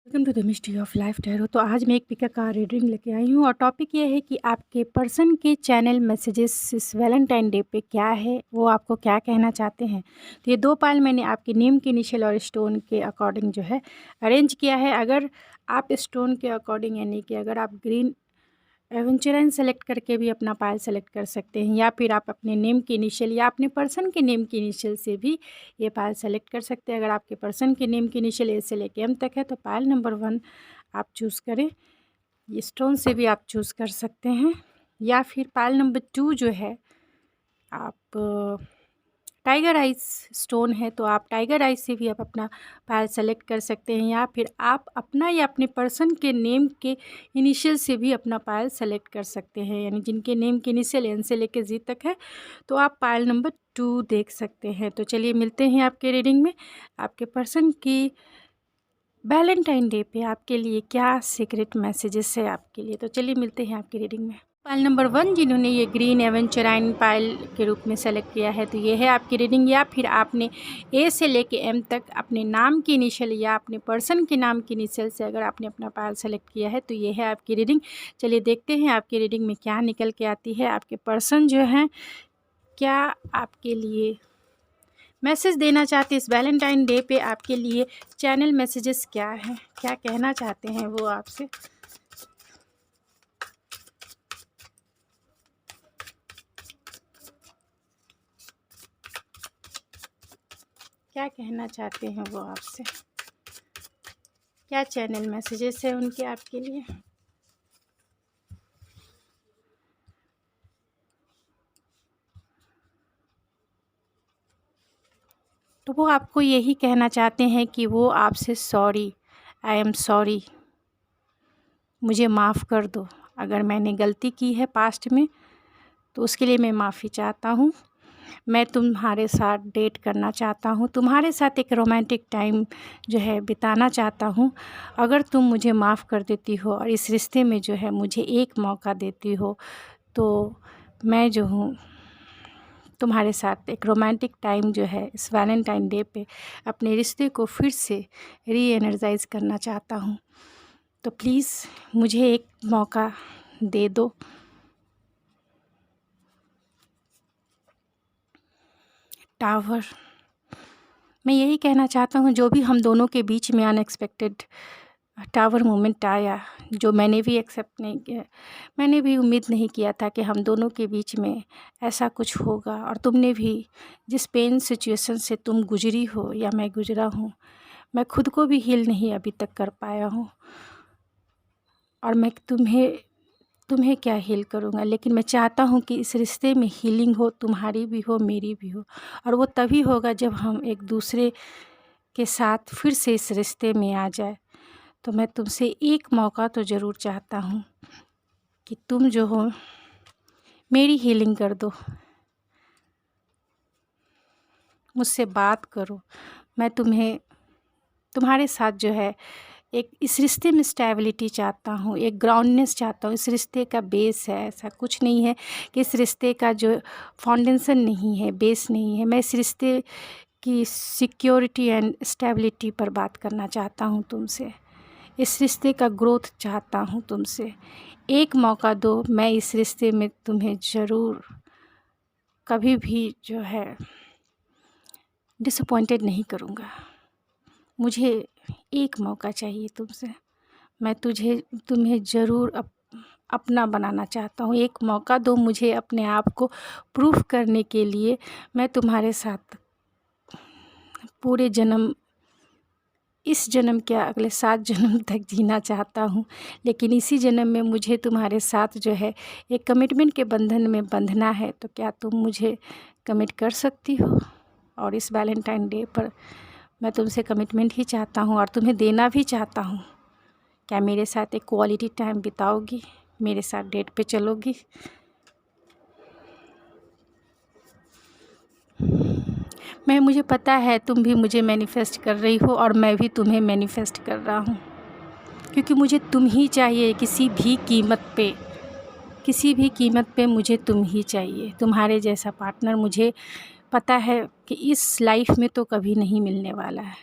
Welcome to the mystery of life tarot. तो आज मैं एक पिका का रीडिंग लेके आई हूँ और टॉपिक ये है कि आपके पर्सन के चैनल मैसेजेस इस वैलेंटाइन डे पे क्या है, वो आपको क्या कहना चाहते हैं। तो ये 2 पायल मैंने आपके नेम के इनिशियल और स्टोन के अकॉर्डिंग जो है अरेंज किया है। अगर आप स्टोन के अकॉर्डिंग यानी कि अगर आप ग्रीन एवेंचुरन सेलेक्ट करके भी अपना पायल सेलेक्ट कर सकते हैं, या फिर आप अपने नेम के इनिशियल या अपने पर्सन के नेम के इनिशियल से भी ये पायल सेलेक्ट कर सकते हैं। अगर आपके पर्सन के नेम के इनिशियल ए से लेके एम तक है तो पायल नंबर 1 आप चूज़ करें। ये स्टोन से भी आप चूज़ कर सकते हैं, या फिर पायल नंबर 2 जो है आप टाइगर आइज स्टोन है तो आप टाइगर आइज से भी आप अपना पायल सेलेक्ट कर सकते हैं, या फिर आप अपना या अपने पर्सन के नेम के इनिशियल से भी अपना पायल सेलेक्ट कर सकते हैं। यानी जिनके नेम के इनिशियल एन से लेकर जी तक है तो आप पायल नंबर 2 देख सकते हैं। तो चलिए मिलते हैं आपके रीडिंग में। आपके पर्सन की वैलेंटाइन डे पे आपके लिए क्या सीक्रेट मैसेजेस है आपके लिए, तो चलिए मिलते हैं आपकी रीडिंग में। पायल नंबर 1 जिन्होंने ये ग्रीन एवेंचुराइन पायल के रूप में सेलेक्ट किया है तो ये है आपकी रीडिंग। या फिर आपने ए से लेके एम तक अपने नाम की इनिशियल या अपने पर्सन के नाम की इनिशियल से अगर आपने अपना पायल सेलेक्ट किया है तो ये है आपकी रीडिंग। चलिए देखते हैं आपकी रीडिंग में क्या निकल के आती है। आपके पर्सन जो हैं क्या आपके लिए मैसेज देना चाहते हैं इस वैलेंटाइन डे पे, आपके लिए चैनल मैसेजेस क्या हैं, क्या कहना चाहते हैं वो आपसे। क्या कहना चाहते हैं वो आपसे, क्या चैनल मैसेजेस है उनके आपके लिए। तो वो आपको यही कहना चाहते हैं कि वो आपसे सॉरी, आई एम सॉरी, मुझे माफ़ कर दो। अगर मैंने गलती की है पास्ट में तो उसके लिए मैं माफ़ी चाहता हूँ। मैं तुम्हारे साथ डेट करना चाहता हूँ, तुम्हारे साथ एक रोमांटिक टाइम जो है बिताना चाहता हूँ। अगर तुम मुझे माफ़ कर देती हो और इस रिश्ते में जो है मुझे एक मौका देती हो तो मैं जो हूँ तुम्हारे साथ एक रोमांटिक टाइम जो है इस वैलेंटाइन डे पे अपने रिश्ते को फिर से री एनर्जाइज करना चाहता हूँ। तो प्लीज़ मुझे एक मौका दे दो। टावर, मैं यही कहना चाहता हूँ जो भी हम दोनों के बीच में अनएक्सपेक्टेड टावर मोमेंट आया, जो मैंने भी एक्सेप्ट नहीं किया, मैंने भी उम्मीद नहीं किया था कि हम दोनों के बीच में ऐसा कुछ होगा। और तुमने भी जिस पेन सिचुएशन से तुम गुजरी हो या मैं गुजरा हूँ, मैं खुद को भी हील नहीं अभी तक कर पाया हूँ। और मैं तुम्हें क्या हील करूँगा, लेकिन मैं चाहता हूँ कि इस रिश्ते में हीलिंग हो, तुम्हारी भी हो मेरी भी हो। और वो तभी होगा जब हम एक दूसरे के साथ फिर से इस रिश्ते में आ जाए। तो मैं तुमसे एक मौका तो ज़रूर चाहता हूँ कि तुम जो हो मेरी हीलिंग कर दो, मुझसे बात करो। मैं तुम्हारे साथ जो है एक इस रिश्ते में स्टेबिलिटी चाहता हूँ, एक ग्राउंडनेस चाहता हूँ। इस रिश्ते का बेस है, ऐसा कुछ नहीं है कि इस रिश्ते का जो फाउंडेशन नहीं है, बेस नहीं है। मैं इस रिश्ते की सिक्योरिटी एंड स्टेबिलिटी पर बात करना चाहता हूँ तुमसे। इस रिश्ते का ग्रोथ चाहता हूँ तुमसे। एक मौका दो, मैं इस रिश्ते में तुम्हें ज़रूर कभी भी जो है डिसअपॉइंटेड नहीं करूँगा। मुझे एक मौका चाहिए तुमसे। मैं तुम्हें ज़रूर अपना बनाना चाहता हूँ। एक मौका दो मुझे अपने आप को प्रूफ करने के लिए। मैं तुम्हारे साथ पूरे जन्म, इस जन्म क्या अगले 7 जन्म तक जीना चाहता हूँ। लेकिन इसी जन्म में मुझे तुम्हारे साथ जो है एक कमिटमेंट के बंधन में बंधना है। तो क्या तुम मुझे कमिट कर सकती हो। और इस वैलेंटाइन डे पर मैं तुमसे कमिटमेंट ही चाहता हूँ और तुम्हें देना भी चाहता हूँ। क्या मेरे साथ एक क्वालिटी टाइम बिताओगी, मेरे साथ डेट पे चलोगी। मुझे पता है तुम भी मुझे मैनिफेस्ट कर रही हो और मैं भी तुम्हें मैनिफेस्ट कर रहा हूँ, क्योंकि मुझे तुम ही चाहिए। किसी भी कीमत पे मुझे तुम ही चाहिए। तुम्हारे जैसा पार्टनर मुझे पता है कि इस लाइफ में तो कभी नहीं मिलने वाला है।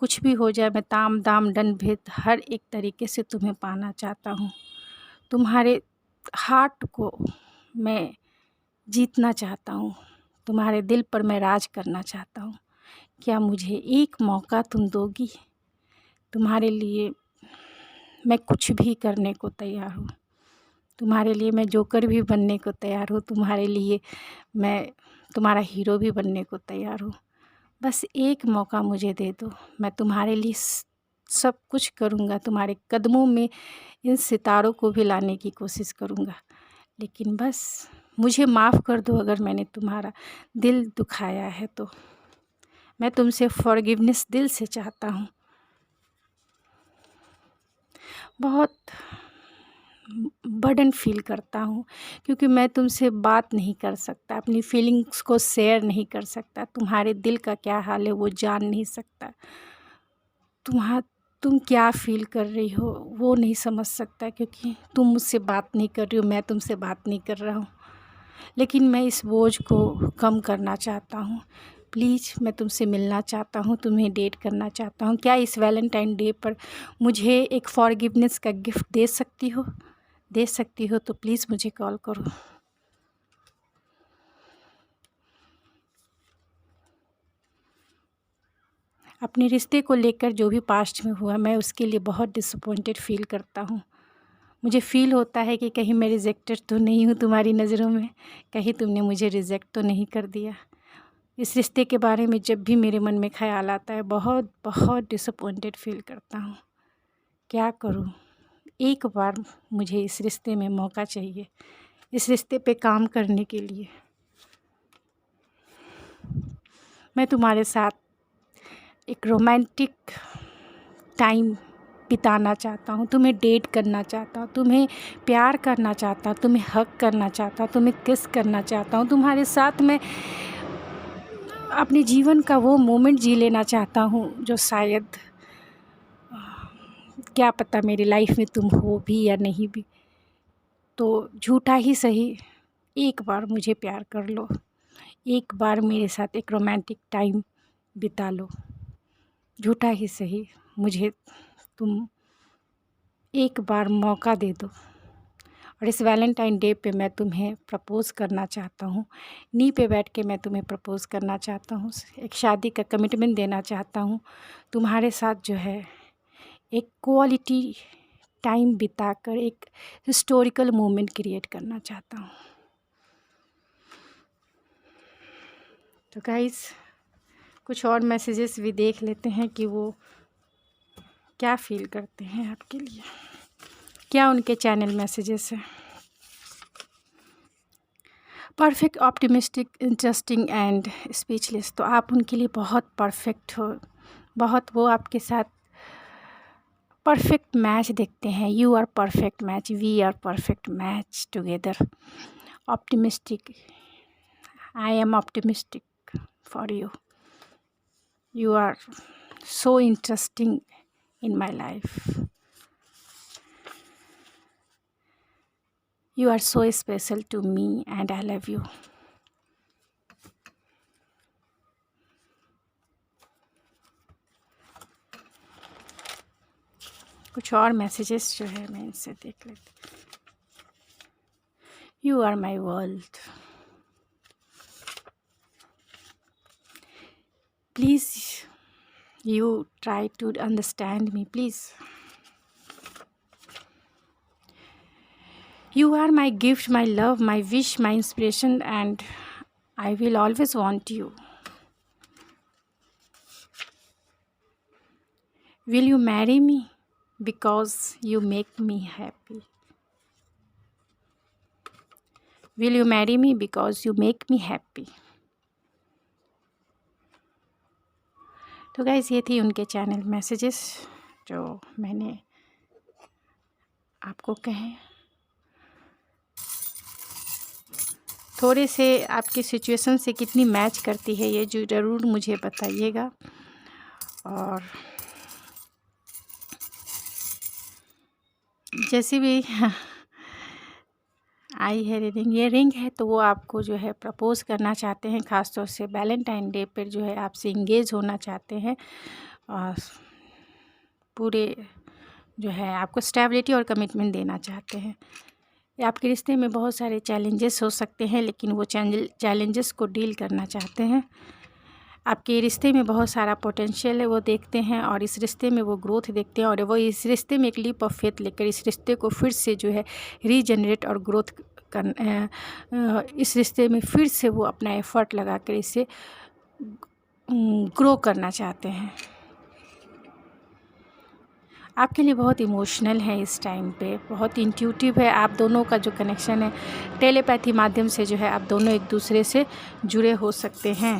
कुछ भी हो जाए, मैं ताम दाम दंड भेद हर एक तरीके से तुम्हें पाना चाहता हूँ। तुम्हारे हार्ट को मैं जीतना चाहता हूँ, तुम्हारे दिल पर मैं राज करना चाहता हूँ। क्या मुझे एक मौका तुम दोगी? तुम्हारे लिए मैं कुछ भी करने को तैयार हूँ, तुम्हारे लिए मैं जोकर भी बनने को तैयार हूँ, तुम्हारे लिए मैं तुम्हारा हीरो भी बनने को तैयार हूँ। बस एक मौका मुझे दे दो, मैं तुम्हारे लिए सब कुछ करूँगा, तुम्हारे कदमों में इन सितारों को भी लाने की कोशिश करूँगा। लेकिन बस मुझे माफ़ कर दो अगर मैंने तुम्हारा दिल दुखाया है तो। मैं तुमसे फॉरगिवनेस दिल से चाहता हूँ। बहुत बर्डन फील करता हूँ क्योंकि मैं तुमसे बात नहीं कर सकता, अपनी फीलिंग्स को शेयर नहीं कर सकता, तुम्हारे दिल का क्या हाल है वो जान नहीं सकता, तुम क्या फ़ील कर रही हो वो नहीं समझ सकता, क्योंकि तुम मुझसे बात नहीं कर रही हो, मैं तुमसे बात नहीं कर रहा हूँ। लेकिन मैं इस बोझ को कम करना चाहता हूँ। प्लीज़ मैं तुमसे मिलना चाहता हूँ, तुम्हें डेट करना चाहता हूँ। क्या इस वैलेंटाइन डे पर मुझे एक फॉरगिवनेस का गिफ्ट दे सकती हो? दे सकती हो तो प्लीज़ मुझे कॉल करो। अपने रिश्ते को लेकर जो भी पास्ट में हुआ, मैं उसके लिए बहुत डिसअपॉइंटेड फ़ील करता हूँ। मुझे फ़ील होता है कि कहीं मैं रिजेक्टेड तो नहीं हूँ तुम्हारी नज़रों में, कहीं तुमने मुझे रिजेक्ट तो नहीं कर दिया। इस रिश्ते के बारे में जब भी मेरे मन में ख़्याल आता है, बहुत बहुत डिसअपॉइंटेड फ़ील करता हूँ। क्या करूँ? एक बार मुझे इस रिश्ते में मौका चाहिए, इस रिश्ते पे काम करने के लिए। मैं तुम्हारे साथ एक रोमांटिक टाइम बिताना चाहता हूँ, तुम्हें डेट करना चाहता हूँ, तुम्हें प्यार करना चाहता हूँ, तुम्हें हग करना चाहता हूँ, तुम्हें किस करना चाहता हूँ, तुम्हारे साथ मैं अपने जीवन का वो मोमेंट जी लेना चाहता हूँ जो शायद क्या पता मेरी लाइफ में तुम हो भी या नहीं भी। तो झूठा ही सही, एक बार मुझे प्यार कर लो, एक बार मेरे साथ एक रोमांटिक टाइम बिता लो। झूठा ही सही, मुझे तुम एक बार मौका दे दो। और इस वैलेंटाइन डे पे मैं तुम्हें प्रपोज़ करना चाहता हूँ, नी पे बैठ के मैं तुम्हें प्रपोज़ करना चाहता हूँ, एक शादी का कमिटमेंट देना चाहता हूँ। तुम्हारे साथ जो है एक क्वालिटी टाइम बिताकर एक हिस्टोरिकल मोमेंट क्रिएट करना चाहता हूँ। तो गाइस, कुछ और मैसेजेस भी देख लेते हैं कि वो क्या फ़ील करते हैं आपके लिए, क्या उनके चैनल मैसेजेस हैं। Perfect, optimistic, interesting and speechless, तो आप उनके लिए बहुत परफेक्ट हो, बहुत वो आपके साथ परफेक्ट मैच देखते हैं। You are perfect match, we are perfect match together. Optimistic, I am optimistic for you, you are so interesting in my life, you are so special to me and I love you. कुछ और messages जो है मैं इनसे देख लेती। You are my world, please you try to understand me, please. You are my gift, my love, my wish, my inspiration, and I will always want you. Will you marry me? Because you make me happy. Will you marry me? Because you make me happy. तो guys, ये थी उनके channel messages जो मैंने आपको कहे। थोड़े से आपकी सिचुएशन से कितनी मैच करती है ये जो ज़रूर मुझे बताइएगा। और जैसे भी आई है रिंग, ये रिंग है तो वो आपको जो है प्रपोज़ करना चाहते हैं, ख़ास तौर से वैलेंटाइन डे पर जो है आपसे इंगेज होना चाहते हैं। पूरे जो है आपको स्टेबिलिटी और कमिटमेंट देना चाहते हैं। आपके रिश्ते में बहुत सारे चैलेंजेस हो सकते हैं, लेकिन वो चैलेंजेस को डील करना चाहते हैं। आपके रिश्ते में बहुत सारा पोटेंशियल है, वो देखते हैं, और इस रिश्ते में वो ग्रोथ देखते हैं, और वो इस रिश्ते में एक लीप ऑफ फेथ लेकर इस रिश्ते को फिर से जो है रीजनरेट और ग्रोथ इस रिश्ते में फिर से वो अपना एफर्ट लगा कर इसे ग्रो करना चाहते हैं। आपके लिए बहुत इमोशनल है इस टाइम पे, बहुत इंट्यूटिव है। आप दोनों का जो कनेक्शन है टेलीपैथी माध्यम से जो है आप दोनों एक दूसरे से जुड़े हो सकते हैं।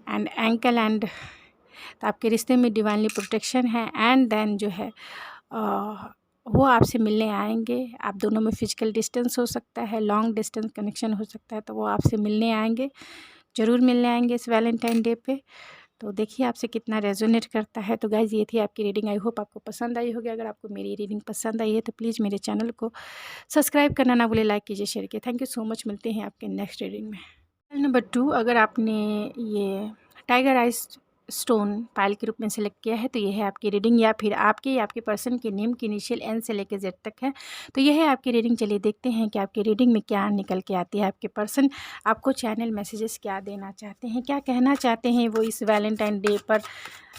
एंड एंकल एंड तो आपके रिश्ते में डिवाइनली प्रोटेक्शन है। एंड देन जो है वो आपसे मिलने आएंगे। आप दोनों में फिजिकल डिस्टेंस हो सकता है, लॉन्ग डिस्टेंस कनेक्शन हो सकता है, तो वो आपसे मिलने आएंगे, ज़रूर मिलने आएंगे इस वैलेंटाइन डे पे। तो देखिए आपसे कितना रेजोनेट करता है। तो गाइज़ ये थी आपकी रीडिंग। आई होप आपको पसंद आई होगी। अगर आपको मेरी रीडिंग पसंद आई है तो प्लीज़ मेरे चैनल को सब्सक्राइब करना ना भूले, लाइक कीजिए, शेयर कीजिए। Thank you so much. मिलते हैं आपके नेक्स्ट रीडिंग में। नंबर 2, अगर आपने ये टाइगर आइज स्टोन पायल के रूप में सेलेक्ट किया है तो ये है आपकी रीडिंग, या फिर आपके पर्सन के नेम की इनिशियल एन से लेकर जेड तक है तो ये है आपकी रीडिंग। चलिए देखते हैं कि आपकी रीडिंग में क्या निकल के आती है। आपके पर्सन आपको चैनल मैसेजेस क्या देना चाहते हैं, क्या कहना चाहते हैं वो इस वैलेंटाइन डे पर।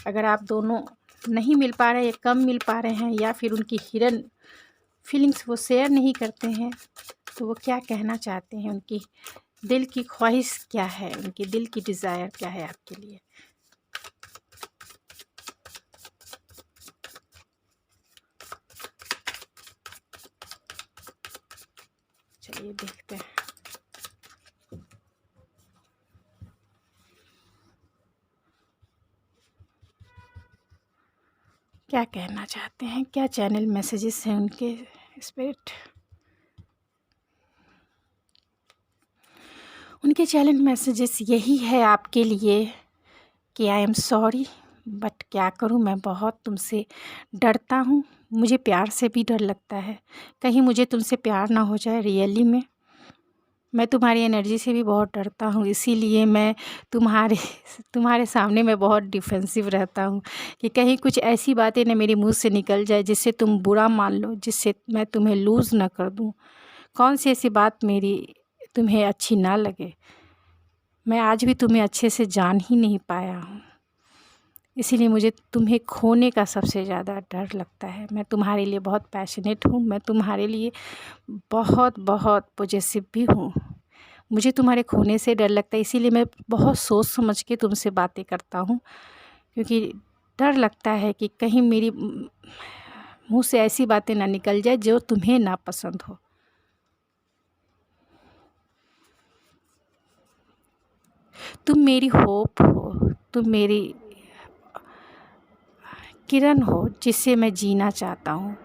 अगर आप दोनों नहीं मिल पा रहे, कम मिल पा रहे हैं, या फिर उनकी हिडन फीलिंग्स वो शेयर नहीं करते हैं, तो वो क्या कहना चाहते हैं, उनकी दिल की ख्वाहिश क्या है, उनकी दिल की डिज़ायर क्या है आपके लिए। चलिए देखते हैं क्या कहना चाहते हैं, क्या चैनल मैसेजेस हैं उनके स्पिरिट। उनके चैनल मैसेजेस यही है आपके लिए कि आई एम सॉरी, बट क्या करूं, मैं बहुत तुमसे डरता हूं। मुझे प्यार से भी डर लगता है, कहीं मुझे तुमसे प्यार ना हो जाए रियली में। मैं तुम्हारी एनर्जी से भी बहुत डरता हूँ, इसीलिए मैं तुम्हारे सामने मैं बहुत डिफेंसिव रहता हूँ कि कहीं कुछ ऐसी बातें ना मेरे मुंह से निकल जाए जिससे तुम बुरा मान लो, जिससे मैं तुम्हें लूज़ ना कर दूँ। कौन सी ऐसी बात मेरी तुम्हें अच्छी ना लगे। मैं आज भी तुम्हें अच्छे से जान ही नहीं पाया हूँ, इसीलिए मुझे तुम्हें खोने का सबसे ज़्यादा डर लगता है। मैं तुम्हारे लिए बहुत पैशनेट हूँ, मैं तुम्हारे लिए बहुत बहुत पॉजेसिव भी हूँ। मुझे तुम्हारे खोने से डर लगता है, इसीलिए मैं बहुत सोच समझ के तुमसे बातें करता हूँ, क्योंकि डर लगता है कि कहीं मेरी मुँह से ऐसी बातें ना निकल जाए जो तुम्हें ना पसंद हो। तुम मेरी होप हो, तुम मेरी किरण हो जिससे मैं जीना चाहता हूँ।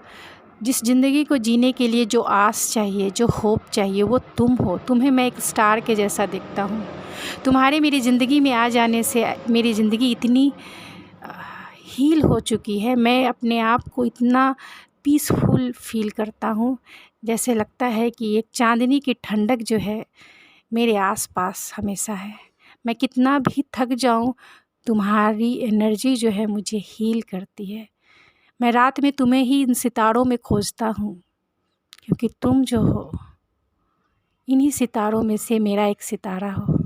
जिस ज़िंदगी को जीने के लिए जो आस चाहिए, जो होप चाहिए, वो तुम हो। तुम्हें मैं एक स्टार के जैसा दिखता हूँ। तुम्हारे मेरी ज़िंदगी में आ जाने से मेरी ज़िंदगी इतनी हील हो चुकी है, मैं अपने आप को इतना पीसफुल फील करता हूँ, जैसे लगता है कि एक चांदनी की ठंडक जो है मेरे आसपास हमेशा है। मैं कितना भी थक जाऊँ, तुम्हारी एनर्जी जो है मुझे हील करती है। मैं रात में तुम्हें ही इन सितारों में खोजता हूँ, क्योंकि तुम जो हो इन्हीं सितारों में से मेरा एक सितारा हो।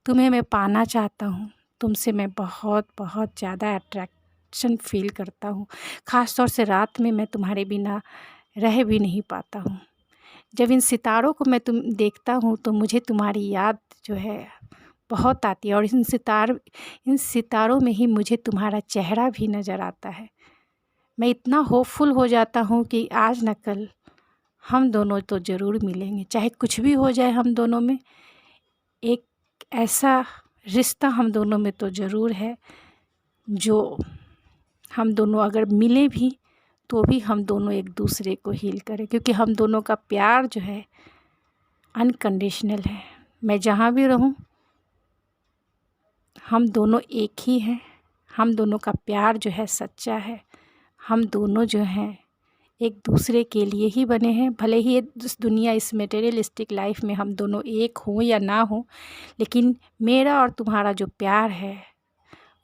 तुम्हें मैं पाना चाहता हूँ, तुमसे मैं बहुत बहुत ज़्यादा अट्रैक्शन फील करता हूँ। ख़ास तौर से रात में मैं तुम्हारे बिना रह भी नहीं पाता हूँ। जब इन सितारों को मैं देखता हूँ तो मुझे तुम्हारी याद जो है बहुत आती है, और इन सितारों में ही मुझे तुम्हारा चेहरा भी नज़र आता है। मैं इतना होपफुल हो जाता हूँ कि आज न कल हम दोनों तो ज़रूर मिलेंगे, चाहे कुछ भी हो जाए। हम दोनों में एक ऐसा रिश्ता हम दोनों में तो ज़रूर है, जो हम दोनों अगर मिले भी तो भी हम दोनों एक दूसरे को हील करें, क्योंकि हम दोनों का प्यार जो है अनकंडीशनल है। मैं जहाँ भी रहूँ हम दोनों एक ही हैं। हम दोनों का प्यार जो है सच्चा है। हम दोनों जो हैं एक दूसरे के लिए ही बने हैं। भले ही इस दुनिया, इस मटेरियलिस्टिक लाइफ में हम दोनों एक हों या ना हों, लेकिन मेरा और तुम्हारा जो प्यार है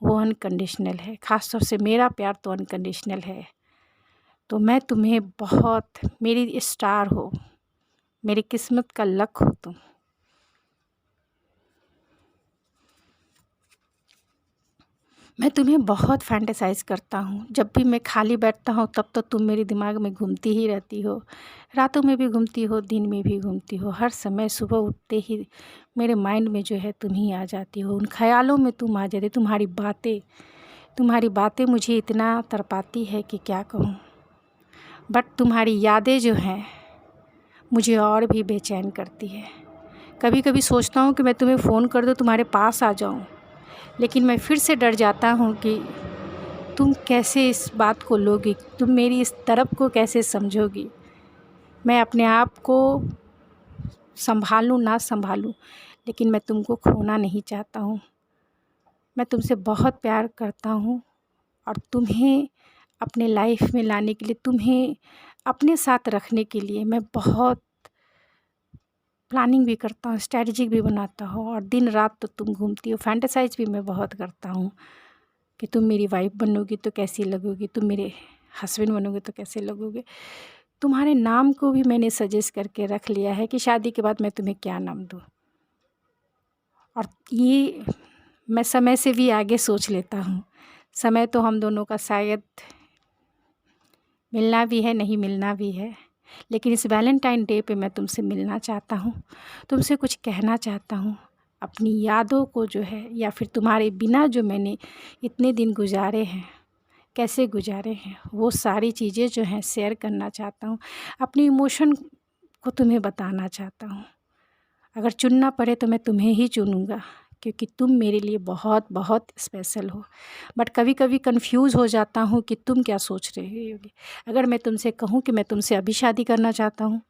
वो अनकंडीशनल है। ख़ास तौर से मेरा प्यार तो अनकंडीशनल है। तो मैं तुम्हें बहुत, मेरी स्टार हो, मेरी किस्मत का लक हो तुम। मैं तुम्हें बहुत फैंटेसाइज़ करता हूँ। जब भी मैं खाली बैठता हूँ तब तो तुम मेरे दिमाग में घूमती ही रहती हो। रातों में भी घूमती हो, दिन में भी घूमती हो। हर समय सुबह उठते ही मेरे माइंड में जो है तुम ही आ जाती हो। उन ख़यालों में तुम आ जाती। तुम्हारी बातें मुझे इतना तड़पाती है कि क्या कहूँ। बट तुम्हारी यादें जो हैं मुझे और भी बेचैन करती है। कभी कभी सोचता हूँ कि मैं तुम्हें फ़ोन कर दूँ, तुम्हारे पास आ जाऊँ, लेकिन मैं फिर से डर जाता हूँ कि तुम कैसे इस बात को लोगी, तुम मेरी इस तरफ को कैसे समझोगी। मैं अपने आप को संभालूँ ना संभालूँ, लेकिन मैं तुमको खोना नहीं चाहता हूँ। मैं तुमसे बहुत प्यार करता हूँ और तुम्हें अपने लाइफ में लाने के लिए, तुम्हें अपने साथ रखने के लिए मैं बहुत प्लानिंग भी करता हूँ, स्ट्रैटेजी भी बनाता हूँ। और दिन रात तो तुम घूमती हो। फैंटेसाइज भी मैं बहुत करता हूँ कि तुम मेरी वाइफ बनोगी तो कैसी लगोगी, तुम मेरे हस्बैंड बनोगे तो कैसे लगोगे। तुम्हारे नाम को भी मैंने सजेस्ट करके रख लिया है कि शादी के बाद मैं तुम्हें क्या नाम दूँ। और ये मैं समय से भी आगे सोच लेता हूँ। समय तो हम दोनों का शायद मिलना भी है, नहीं मिलना भी है, लेकिन इस वैलेंटाइन डे पे मैं तुमसे मिलना चाहता हूँ, तुमसे कुछ कहना चाहता हूँ। अपनी यादों को जो है, या फिर तुम्हारे बिना जो मैंने इतने दिन गुजारे हैं, कैसे गुजारे हैं, वो सारी चीज़ें जो हैं शेयर करना चाहता हूँ। अपनी इमोशन को तुम्हें बताना चाहता हूँ। अगर चुनना पड़े तो मैं तुम्हें ही चुनूँगा, क्योंकि तुम मेरे लिए बहुत बहुत स्पेशल हो। बट कभी कभी कंफ्यूज हो जाता हूँ कि तुम क्या सोच रही होगी। अगर मैं तुमसे कहूँ कि मैं तुमसे अभी शादी करना चाहता हूँ,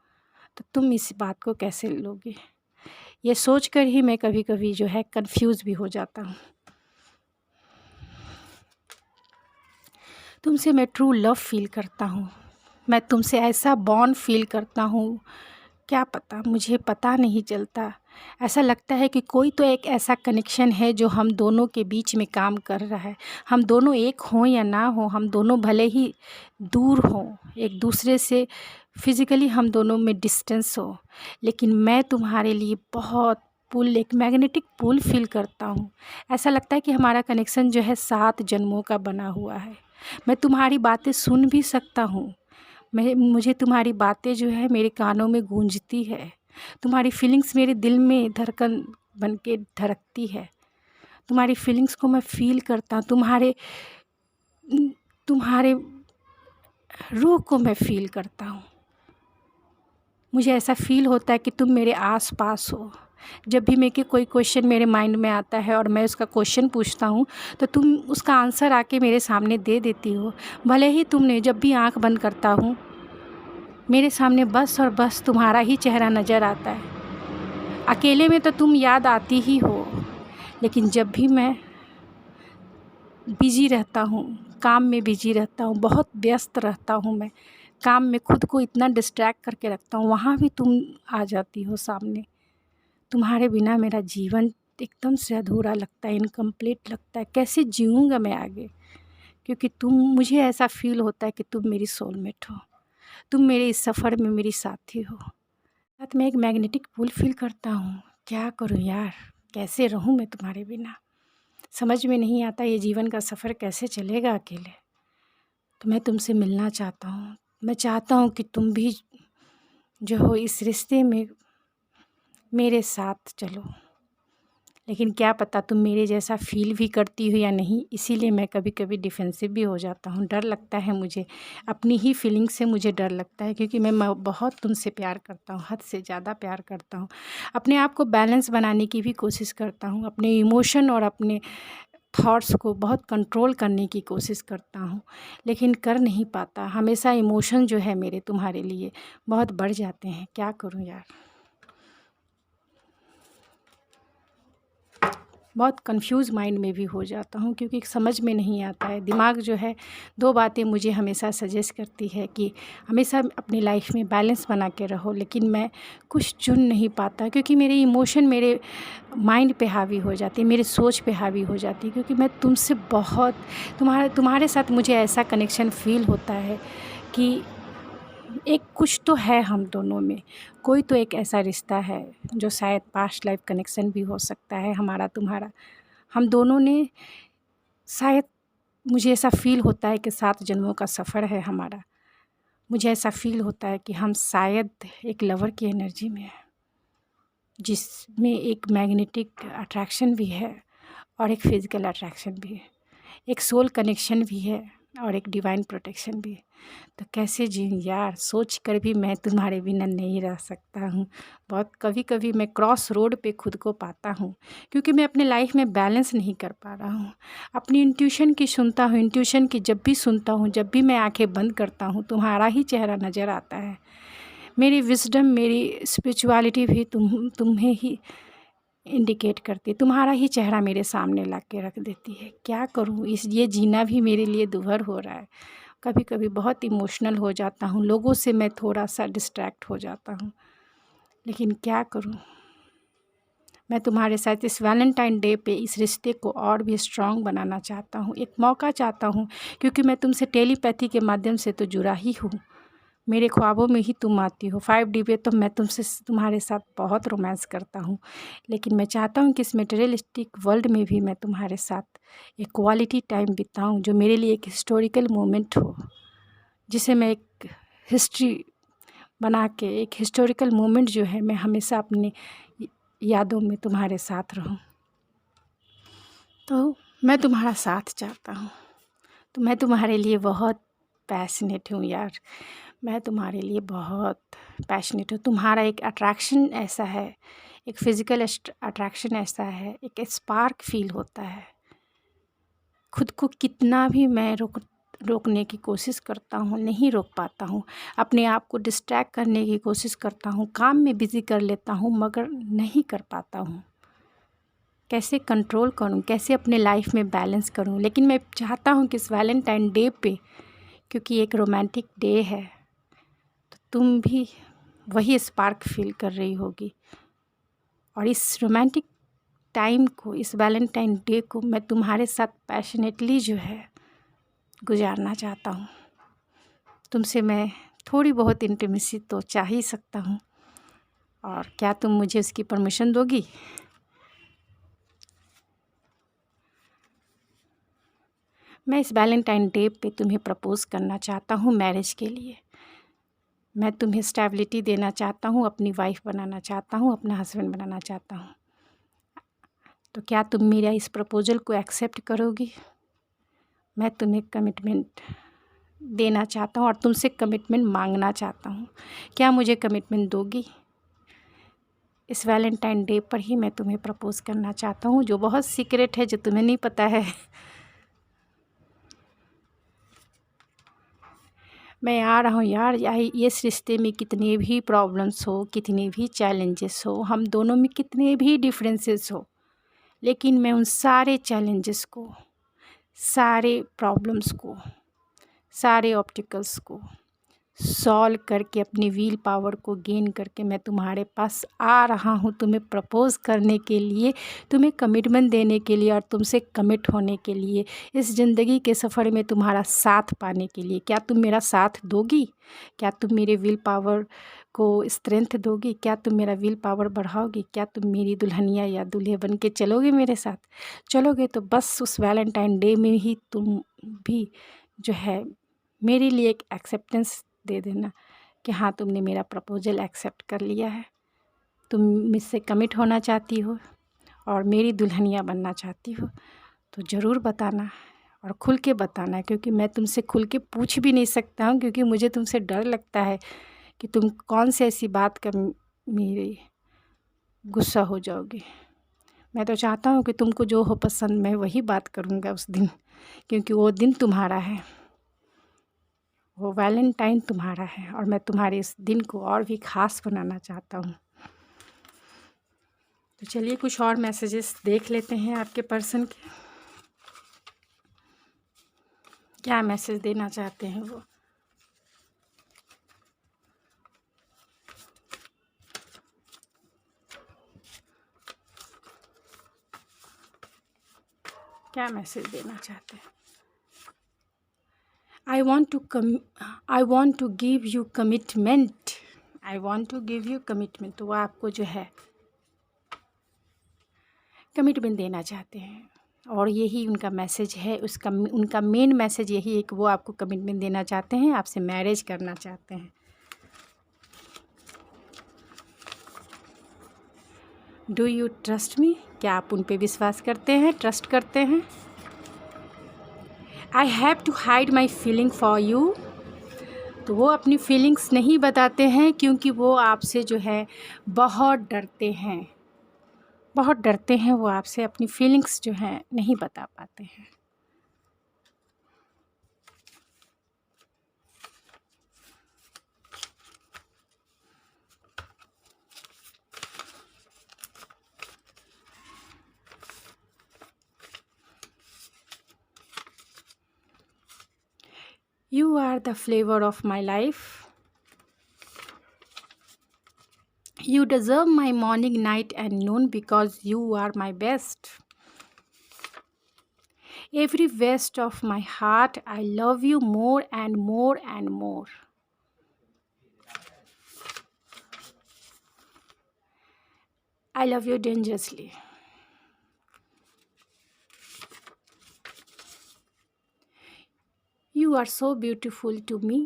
तो तुम इस बात को कैसे लोगे। ये सोच कर ही मैं कभी कभी जो है कंफ्यूज भी हो जाता हूँ। तुमसे मैं ट्रू लव फील करता हूँ, मैं तुमसे ऐसा बॉन्ड फील करता हूँ, क्या पता, मुझे पता नहीं चलता। ऐसा लगता है कि कोई तो एक ऐसा कनेक्शन है जो हम दोनों के बीच में काम कर रहा है। हम दोनों एक हों या ना हो, हम दोनों भले ही दूर हों एक दूसरे से, फिज़िकली हम दोनों में डिस्टेंस हो, लेकिन मैं तुम्हारे लिए बहुत पुल, एक मैग्नेटिक पुल फील करता हूँ। ऐसा लगता है कि हमारा कनेक्शन जो है 7 जन्मों का बना हुआ है। मैं तुम्हारी बातें सुन भी सकता हूँ। मुझे तुम्हारी बातें जो है मेरे कानों में गूंजती है। तुम्हारी फीलिंग्स मेरे दिल में धड़कन बन के धड़कती है। तुम्हारी फीलिंग्स को मैं फ़ील करता हूँ। तुम्हारे रूह को मैं फ़ील करता हूँ। मुझे ऐसा फ़ील होता है कि तुम मेरे आस पास हो। जब भी मेरे कोई क्वेश्चन मेरे माइंड में आता है और मैं उसका क्वेश्चन पूछता हूँ, तो तुम उसका आंसर आके मेरे सामने दे देती हो। भले ही तुमने, जब भी आँख बंद करता हूँ मेरे सामने बस और बस तुम्हारा ही चेहरा नज़र आता है। अकेले में तो तुम याद आती ही हो, लेकिन जब भी मैं बिज़ी रहता हूँ, काम में बिज़ी रहता हूँ, बहुत व्यस्त रहता हूँ, मैं काम में खुद को इतना डिस्ट्रैक्ट करके रखता हूँ, वहाँ भी तुम आ जाती हो सामने। तुम्हारे बिना मेरा जीवन एकदम से अधूरा लगता है, इनकम्प्लीट लगता है। कैसे जीऊँगा मैं आगे, क्योंकि मुझे ऐसा फ़ील होता है कि तुम मेरी सोलमेट हो। तुम मेरे इस सफ़र में मेरी साथी हो। साथ में एक मैग्नेटिक पुल फील करता हूँ। क्या करूँ यार, कैसे रहूँ मैं तुम्हारे बिना। समझ में नहीं आता ये जीवन का सफ़र कैसे चलेगा अकेले। तो मैं तुमसे मिलना चाहता हूँ। मैं चाहता हूँ कि तुम भी जो हो इस रिश्ते में मेरे साथ चलो, लेकिन क्या पता तुम मेरे जैसा फ़ील भी करती हो या नहीं। इसीलिए मैं कभी कभी डिफेंसिव भी हो जाता हूँ। डर लगता है मुझे, अपनी ही फीलिंग से मुझे डर लगता है, क्योंकि मैं बहुत तुमसे प्यार करता हूँ, हद से ज़्यादा प्यार करता हूँ। अपने आप को बैलेंस बनाने की भी कोशिश करता हूँ, अपने इमोशन और अपने थॉट्स को बहुत कंट्रोल करने की कोशिश करता हूँ, लेकिन कर नहीं पाता। हमेशा इमोशन जो है मेरे तुम्हारे लिए बहुत बढ़ जाते हैं। क्या करूँ यार। बहुत कंफ्यूज माइंड में भी हो जाता हूँ, क्योंकि समझ में नहीं आता है। दिमाग जो है दो बातें मुझे हमेशा सजेस्ट करती है कि हमेशा अपनी लाइफ में बैलेंस बना के रहो, लेकिन मैं कुछ चुन नहीं पाता, क्योंकि मेरे इमोशन मेरे माइंड पे हावी हो जाती है, मेरे सोच पे हावी हो जाती है। क्योंकि मैं तुमसे बहुत तुम्हारे साथ मुझे ऐसा कनेक्शन फ़ील होता है कि एक कुछ तो है हम दोनों में, कोई तो एक ऐसा रिश्ता है जो शायद पास्ट लाइफ कनेक्शन भी हो सकता है हमारा तुम्हारा। हम दोनों ने शायद, मुझे ऐसा फ़ील होता है कि 7 जन्मों का सफ़र है हमारा। मुझे ऐसा फ़ील होता है कि हम शायद एक लवर की एनर्जी में हैं, जिसमें एक मैग्नेटिक अट्रैक्शन भी है और एक फ़िज़िकल अट्रैक्शन भी है, एक सोल कनेक्शन भी है और एक डिवाइन प्रोटेक्शन भी है। तो कैसे जीऊँ यार, सोच कर भी मैं तुम्हारे बिना नहीं रह सकता हूँ। बहुत कभी कभी मैं क्रॉस रोड पे खुद को पाता हूँ, क्योंकि मैं अपने लाइफ में बैलेंस नहीं कर पा रहा हूँ। अपनी इंट्यूशन की सुनता हूँ, इंट्यूशन की जब भी सुनता हूँ, जब भी मैं आंखें बंद करता हूँ, तुम्हारा ही चेहरा नज़र आता है। मेरी विजडम, मेरी स्पिरिचुअलिटी भी तुम्हें ही इंडिकेट करती है, तुम्हारा ही चेहरा मेरे सामने ला के रख देती है। क्या करूँ, ये जीना भी मेरे लिए दुभर हो रहा है। कभी कभी बहुत इमोशनल हो जाता हूँ, लोगों से मैं थोड़ा सा डिस्ट्रैक्ट हो जाता हूँ, लेकिन क्या करूँ। मैं तुम्हारे साथ इस वैलेंटाइन डे पे इस रिश्ते को और भी स्ट्रॉन्ग बनाना चाहता हूँ, एक मौका चाहता हूँ, क्योंकि मैं तुमसे टेलीपैथी के माध्यम से तो जुड़ा ही हूँ। मेरे ख्वाबों में ही तुम आती हो। 5D पे तो मैं तुम्हारे साथ बहुत रोमांस करता हूँ, लेकिन मैं चाहता हूँ कि इस मटेरियलिस्टिक वर्ल्ड में भी मैं तुम्हारे साथ एक क्वालिटी टाइम बिताऊँ, जो मेरे लिए एक हिस्टोरिकल मोमेंट हो, जिसे मैं एक हिस्ट्री बना के, एक हिस्टोरिकल मोमेंट जो है, मैं हमेशा अपनी यादों में तुम्हारे साथ रहूं। तो मैं तुम्हारा साथ चाहता हूँ। तो मैं तुम्हारे लिए बहुत पैशनेट हूँ यार, मैं तुम्हारे लिए बहुत पैशनेट हूँ। तुम्हारा एक अट्रैक्शन ऐसा है, एक फ़िज़िकल अट्रैक्शन ऐसा है, एक स्पार्क फील होता है। खुद को कितना भी मैं रोकने की कोशिश करता हूँ, नहीं रोक पाता हूँ। अपने आप को डिस्ट्रैक्ट करने की कोशिश करता हूँ, काम में बिज़ी कर लेता हूँ, मगर नहीं कर पाता हूँ। कैसे कंट्रोल करूँ, कैसे अपने लाइफ में बैलेंस करूँ। लेकिन मैं चाहता हूँ कि इस वैलेंटाइन डे पे, क्योंकि एक रोमांटिक डे है, तो तुम भी वही स्पार्क फील कर रही होगी, और इस रोमांटिक टाइम को, इस वैलेंटाइन डे को मैं तुम्हारे साथ पैशनेटली जो है गुजारना चाहता हूँ। तुमसे मैं थोड़ी बहुत इंटीमेसी तो चाह ही सकता हूँ, और क्या तुम मुझे उसकी परमिशन दोगी? मैं इस वैलेंटाइन डे पे तुम्हें प्रपोज़ करना चाहता हूँ मैरिज के लिए। मैं तुम्हें स्टेबिलिटी देना चाहता हूँ, अपनी वाइफ बनाना चाहता हूँ, अपना हस्बैंड बनाना चाहता हूँ। तो क्या तुम मेरा इस प्रपोज़ल को एक्सेप्ट करोगी? मैं तुम्हें कमिटमेंट देना चाहता हूँ और तुमसे कमिटमेंट मांगना चाहता हूँ। क्या मुझे कमिटमेंट दोगी? इस वैलेंटाइन डे पर ही मैं तुम्हें प्रपोज़ करना चाहता हूँ, जो बहुत सीक्रेट है, जो तुम्हें नहीं पता है। मैं आ रहा हूँ यार, इस रिश्ते में कितने भी प्रॉब्लम्स हो, कितने भी चैलेंजेस हो, हम दोनों में कितने भी डिफरेंसेस हो, लेकिन मैं उन सारे चैलेंजेस को, सारे प्रॉब्लम्स को, सारे ऑब्स्टिकल्स को सॉल्व करके, अपनी व्हील पावर को गेन करके मैं तुम्हारे पास आ रहा हूँ, तुम्हें प्रपोज़ करने के लिए, तुम्हें कमिटमेंट देने के लिए, और तुमसे कमिट होने के लिए, इस ज़िंदगी के सफ़र में तुम्हारा साथ पाने के लिए। क्या तुम मेरा साथ दोगी? क्या तुम मेरे व्हील पावर को स्ट्रेंथ दोगी? क्या तुम मेरा व्हील पावर बढ़ाओगी? क्या तुम मेरी दुल्हनिया या दूल्हे बन के चलोगे मेरे साथ? चलोगे तो बस उस वैलेंटाइन डे में ही तुम भी जो है मेरे लिए एक एक्सेप्टेंस दे देना कि हाँ, तुमने मेरा प्रपोज़ल एक्सेप्ट कर लिया है, तुम मुझसे कमिट होना चाहती हो और मेरी दुल्हनिया बनना चाहती हो। तो ज़रूर बताना, और खुल के बताना, क्योंकि मैं तुमसे खुल के पूछ भी नहीं सकता हूँ, क्योंकि मुझे तुमसे डर लगता है कि तुम कौन सी ऐसी बात कर मेरे गुस्सा हो जाओगे। मैं तो चाहता हूँ कि तुमको जो हो पसंद, मैं वही बात करूँगा उस दिन, क्योंकि वो दिन तुम्हारा है, वो वैलेंटाइन तुम्हारा है, और मैं तुम्हारे इस दिन को और भी ख़ास बनाना चाहता हूँ। तो चलिए कुछ और मैसेजेस देख लेते हैं आपके पर्सन के, क्या मैसेज देना चाहते हैं वो। क्या मैसेज देना चाहते हैं। I want to give you commitment. I want to give you commitment, तो वो आपको जो है कमिटमेंट देना चाहते हैं और यही उनका मैसेज है। उनका मेन मैसेज यही है कि वो आपको कमिटमेंट देना चाहते हैं, आपसे मैरिज करना चाहते हैं। डू यू ट्रस्ट मी, क्या आप उन पे विश्वास करते हैं, ट्रस्ट करते हैं। I have to hide my feeling for you, तो वो अपनी फीलिंग्स नहीं बताते हैं क्योंकि वो आपसे जो है बहुत डरते हैं। बहुत डरते हैं वो आपसे, अपनी फीलिंग्स जो हैं नहीं बता पाते हैं। You are the flavor of my life. You deserve my morning, night and noon because you are my best. Every waste of my heart, I love you more and more and more. I love you dangerously. You are so beautiful to me.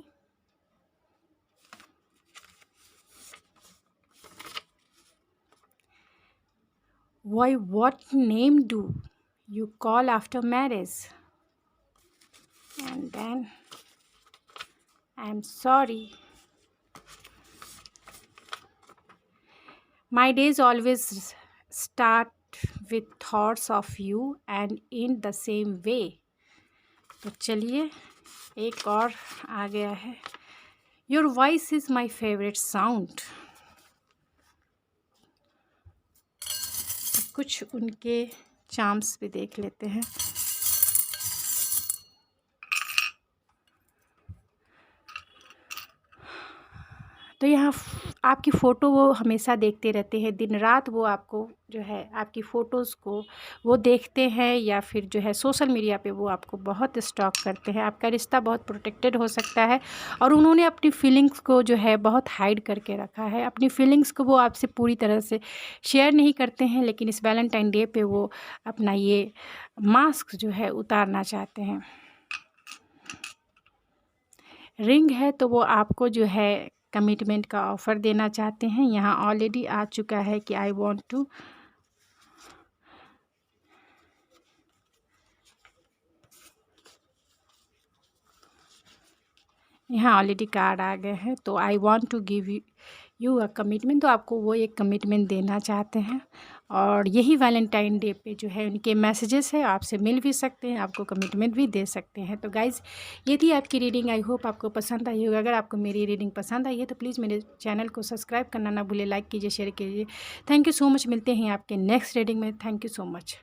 Why, what name do you call after marriage? And then, I'm sorry. My days always start with thoughts of you and in the same way. तो चलिए एक और आ गया है। Your voice is my favorite sound. कुछ उनके charms भी देख लेते हैं। तो यहाँ आपकी फ़ोटो वो हमेशा देखते रहते हैं, दिन रात वो आपको जो है आपकी फ़ोटोज़ को वो देखते हैं, या फिर जो है सोशल मीडिया पे वो आपको बहुत स्टॉक करते हैं। आपका रिश्ता बहुत प्रोटेक्टेड हो सकता है और उन्होंने अपनी फीलिंग्स को जो है बहुत हाइड करके रखा है। अपनी फीलिंग्स को वो आपसे पूरी तरह से शेयर नहीं करते हैं, लेकिन इस वैलेंटाइन डे पे वो अपना ये मास्क जो है उतारना चाहते हैं। रिंग है तो वो आपको जो है कमिटमेंट का ऑफ़र देना चाहते हैं। यहाँ ऑलरेडी आ चुका है कि आई वॉन्ट टू। यहाँ ऑलरेडी कार्ड आ गए हैं, तो I want to give you a commitment, तो आपको वो एक कमिटमेंट देना चाहते हैं। और यही वैलेंटाइन डे पे जो है उनके मैसेजेस है, आपसे मिल भी सकते हैं, आपको कमिटमेंट भी दे सकते हैं। तो गाइज़ ये थी आपकी रीडिंग, आई होप आपको पसंद आई होगी। अगर आपको मेरी रीडिंग पसंद आई है तो प्लीज़ मेरे चैनल को सब्सक्राइब करना ना भूलें, लाइक कीजिए, शेयर कीजिए। थैंक यू सो मच, मिलते हैं आपके नेक्स्ट रीडिंग में। Thank you so much.